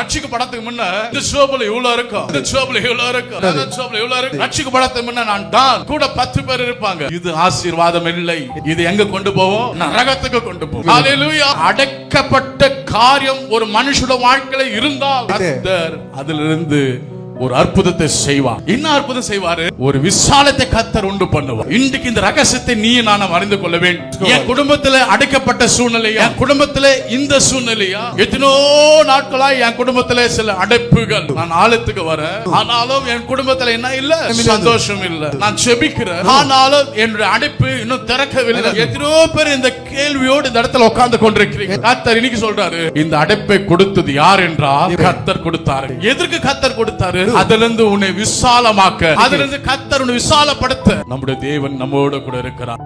ரட்சிக்கப்படத்துக்கு முன்ன இந்த சோபல இவ்வளவு இருக்கும், இந்த சோபல இவ்வளவு இருக்கும், இந்த சோபல இவ்வளவு இருக்கும். ரட்சிக்கப்படத்துக்கு முன்ன நான் தான், கூட 10 பேர் இருப்பாங்க. இது ஆசீர்வாதம் இல்லை. இது எங்க கொண்டு போவோம்? நரகத்துக்கு கொண்டு போவோம். ஹalleluya. அடக்கப்பட்ட காரியம் ஒரு மனுஷனோட வாழ்க்கையில இருந்தால் கர்த்தர் அதிலிருந்து ஒரு அற்புதத்தை செய்வார். என்ன அற்புதம் செய்வாரு? ஒரு விசாலத்தை கர்த்தர் உண்டு பண்ணுவார். இன்றைக்கு இந்த ரகசியத்தை நீ நானும் அறிந்து கொள்ள வேண்டும். என் குடும்பத்துல அடைக்கப்பட்ட சூழ்நிலையா, என் குடும்பத்துல இந்த சூழ்நிலையா, எத்தனோ நாட்களாய் என் குடும்பத்துல சில அடைப்புகள். நான் ஆழத்துக்கு வரேன், ஆனாலும் என் குடும்பத்துல என்ன இல்ல? சந்தோஷம் இல்ல. நான் செபிக்கிறேன், ஆனாலும் என்னுடைய அடைப்பு இன்னும் திறக்கவில்லை. எத்தனோ பேர் இந்த கேள்வியோடு இந்த இடத்துல உட்கார்ந்து கொண்டிருக்கிறீங்க. கர்த்தர் இன்னைக்கு சொல்றாரு, இந்த அடைப்பை கொடுத்தது யார் என்றால் கர்த்தர் கொடுத்தாரு. எதற்கு கர்த்தர் கொடுத்தாரு? அதிலிருந்து உன்னை விசாலமாக்க, அதிலிருந்து கர்த்தர் உன்னை விசாலப்படுத்த நம்முடைய தேவன் நம்மோடு கூட இருக்கிறார்.